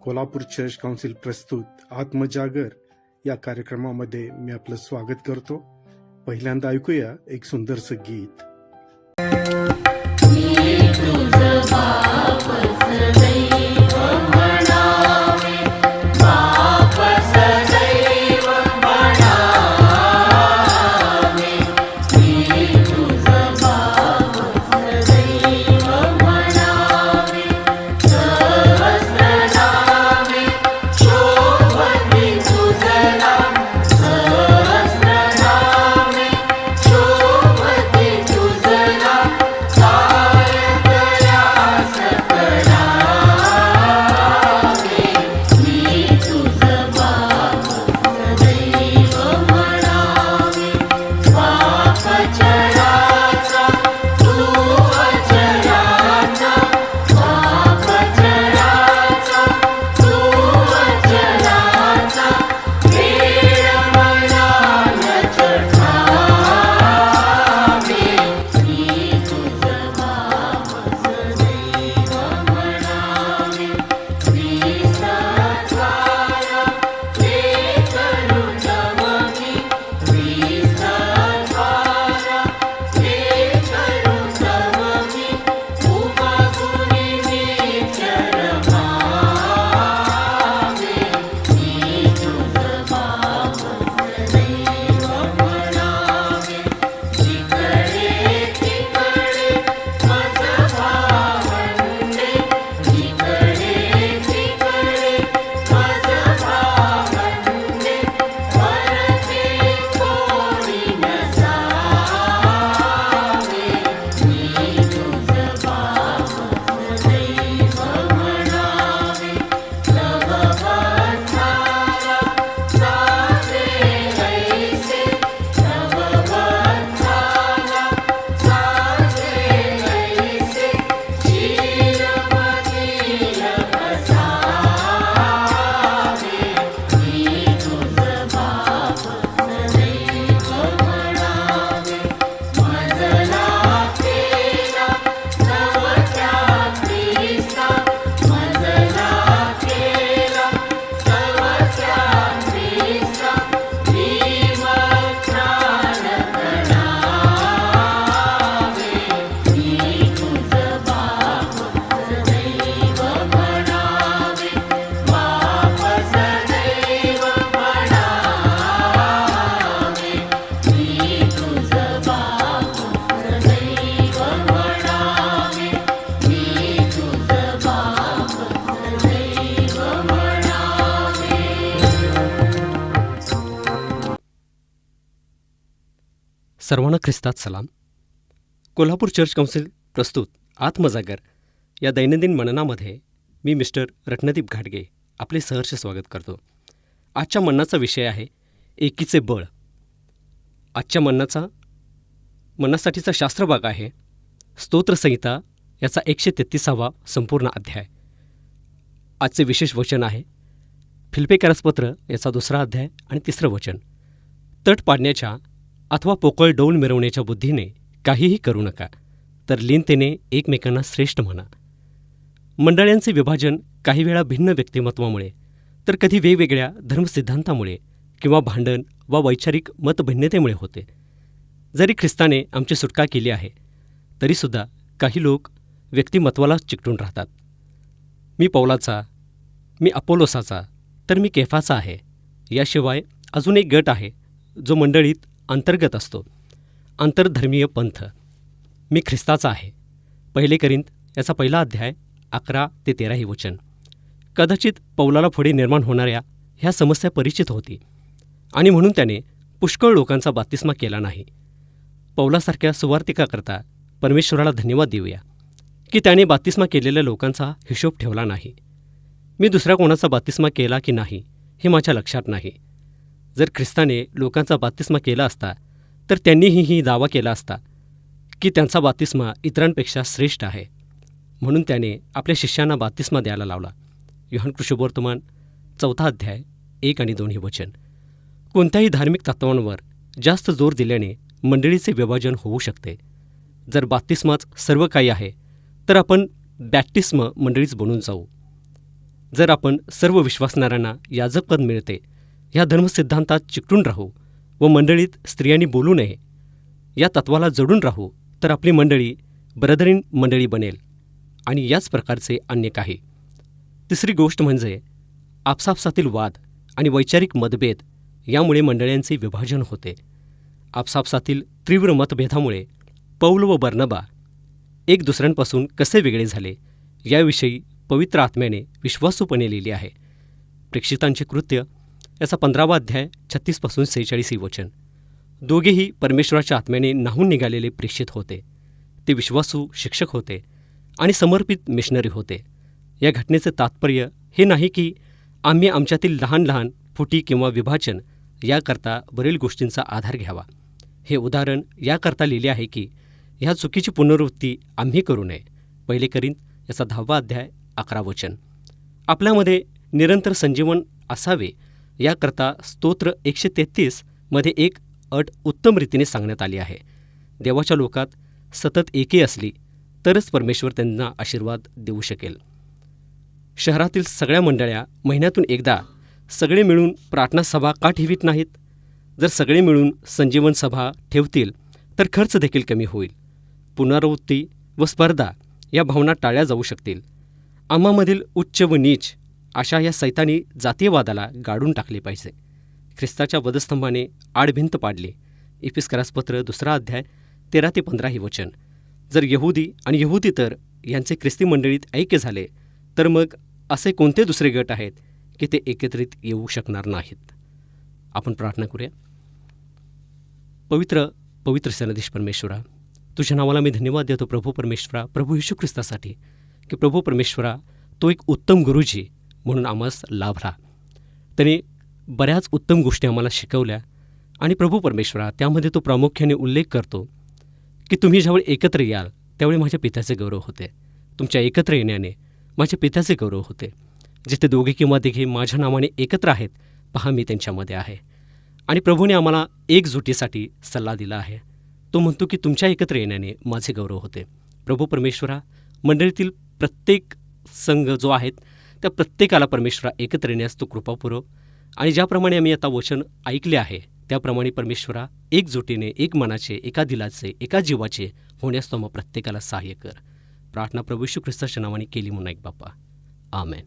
Kolhapur church council प्रस्तुत आत्मजागर या कार्यक्रमामध्ये मी आपलं स्वागत करतो. पहिल्यांदा ऐकूया एक सुंदरसं गीत. सर्वांना ख्रिस्तात सलाम. कोल्हापूर चर्च काउन्सिल प्रस्तुत आत्मजागर या दैनंदिन मननामध्ये मी मिस्टर रत्नदीप घाटगे आपले सहर्ष स्वागत करतो. आजच्या मननाचा विषय आहे एकीचे बळ. आजच्या मननासाठीचा शास्त्रभाग आहे स्तोत्रसंहिता याचा 133वा संपूर्ण अध्याय. आजचे विशेष वचन आहे फिलिप्पियरास पत्र याचा 2रा अध्याय आणि 3रं वचन. तट पाडण्याच्या अथवा पोकळ डौल मिरवण्याच्या बुद्धीने काहीही करू नका, तर लीनतेने एकमेकांना श्रेष्ठ म्हणा. मंडळांचे विभाजन काही वेळा भिन्न व्यक्तिमत्वामुळे तर कधी वेगवेगळ्या धर्मसिद्धांतामुळे किंवा भांडण वा वैचारिक मतभिन्नतेमुळे होते. जरी ख्रिस्ताने आमची सुटका केली आहे तरीसुद्धा काही लोक व्यक्तिमत्वाला चिकटून राहतात. मी पौलाचा, मी अपोलोसाचा, तर मी केफाचा आहे. याशिवाय अजून एक गट आहे जो मंडळीत अंतर्गत असतो, आंतरधर्मीय पंथ. मी ख्रिस्ताचा आहे. 1 कोरिंथ याचा 1 अध्याय 11 ते 13 ही वचन. कदाचित पौलाला पुढे निर्माण होणाऱ्या ह्या समस्या परिचित होती आणि म्हणून त्याने पुष्कळ लोकांचा बाप्तिस्मा केला नाही. पौलासारख्या सुवार्तिकाकरता परमेश्वराला धन्यवाद देऊया की त्याने बाप्तिस्मा केलेल्या लोकांचा हिशोब ठेवला नाही. मी दुसऱ्या कोणाचा बाप्तिस्मा केला की नाही हे माझ्या लक्षात नाही. जर ख्रिस्ताने लोकांचा बाप्तिस्मा केला असता तर त्यांनीही दावा केला असता की त्यांचा बाप्तिस्मा इतरांपेक्षा श्रेष्ठ आहे. म्हणून त्याने आपल्या शिष्यांना बाप्तिस्मा द्यायला लावला. योहान कृष्णवर्तमान 4 अध्याय 1 आणि 2 ही वचन. कोणत्याही धार्मिक तत्वांवर जास्त जोर दिल्याने मंडळीचे विभाजन होऊ शकते. जर बाप्तिस्माच सर्व काही आहे तर आपण बॅप्टिस्म मंडळीच बनून जाऊ. जर आपण सर्व विश्वासणाऱ्यांना याजकपद मिळते ह्या धर्मसिद्धांतात चिकटून राहू व मंडळीत स्त्रियांनी बोलू नये या तत्वाला जडून राहू तर आपली मंडळी ब्रदरीन मंडळी बनेल आणि याच प्रकारचे अन्य काही. तिसरी गोष्ट म्हणजे आपसापसातील वाद आणि वैचारिक मतभेद यामुळे मंडळींचे विभाजन होते. आपसापसातील तीव्र मतभेदामुळे पौल व बर्नबा एक दुसऱ्यांपासून कसे वेगळे झाले याविषयी पवित्र आत्म्याने विश्वासूपणे लिहिले आहे. प्रेक्षितांचे कृत्य याचा 15वा अध्याय 36 46 वचन. दोघेही परमेश्वराच्या आत्म्याने न्हाऊन निघालेले प्रेक्षित होते. ते विश्वासू शिक्षक होते आणि समर्पित मिशनरी होते. या घटनेचे तात्पर्य हे नाही की आम्ही आमच्यातील लहान लहान फुटी किंवा विभाजन याकरता वरील गोष्टींचा आधार घ्यावा. हे उदाहरण याकरता लिहिले आहे की ह्या चुकीची पुनरावृत्ती आम्ही करू नये. 1 कोरिंथ याचा 10वा अध्याय 11 वचन. आपल्यामध्ये निरंतर संजीवन असावे याकरता स्तोत्र 133 मध्ये एक अट उत्तम रीतीने सांगण्यात आली आहे. देवाच्या लोकात सतत एकी असली तरच परमेश्वर त्यांना आशीर्वाद देऊ शकेल. शहरातील सगळ्या मंडळ्या महिन्यातून एकदा सगळे मिळून प्रार्थना सभा का ठेवीत नाहीत? जर सगळे मिळून संजीवन सभा ठेवतील तर खर्च देखील कमी होईल. पुनरावृत्ती व स्पर्धा या भावना टाळल्या जाऊ शकतील. आम्हामधील उच्च व नीच अशा या सैतानी जातीयवादाला गाडून टाकले पाहिजे. ख्रिस्ताच्या वधस्तंभाने आडभिंत पाडली. इफिस्करासपत्र 2 अध्याय 13 ते 15 ही वचन. जर यहुदी आणि यहुदीतर यांचे ख्रिस्ती मंडळीत ऐक्य झाले तर मग असे कोणते दुसरे गट आहेत की ते एकत्रित येऊ शकणार नाहीत? आपण प्रार्थना करूया. पवित्र सनदेश परमेश्वरा, तुझ्या नावाला मी धन्यवाद देतो प्रभू परमेश्वरा, प्रभू येशू ख्रिस्तासाठी की प्रभू परमेश्वरा तो एक उत्तम गुरुजी म्हणून आम्हास लाभला. त्याने बऱ्याच उत्तम गोष्टी आम्हाला शिकवल्या आणि प्रभू परमेश्वरा त्यामध्ये तो प्रामुख्याने उल्लेख करतो की तुम्ही ज्यावेळी एकत्र याल त्यावेळी माझ्या पित्याचे गौरव होते. तुमच्या एकत्र येण्याने माझ्या पित्याचे गौरव होते. जिथे दोघे किंवा तिघे माझ्या नावाने एकत्र आहेत पहा मी त्यांच्यामध्ये आहे. आणि प्रभूने आम्हाला एकजुटीसाठी सल्ला दिला आहे. तो म्हणतो की तुमच्या एकत्र येण्याने माझे गौरव होते. प्रभू परमेश्वरा मंडळीतील प्रत्येक संघ जो आहेत त्या प्रत्येकाला परमेश्वरा एकत्र येण्यास तो कृपा पुरव. आणि ज्याप्रमाणे आम्ही आता वचन ऐकले आहे त्याप्रमाणे परमेश्वरा एकजुटीने एक मनाचे एका दिलाचे एका जीवाचे होण्यास तो मग प्रत्येकाला सहाय्य कर. प्रार्थना प्रभू येशू ख्रिस्ताच्या नावाने केली म्हणून ऐक बाप्पा. आमेन.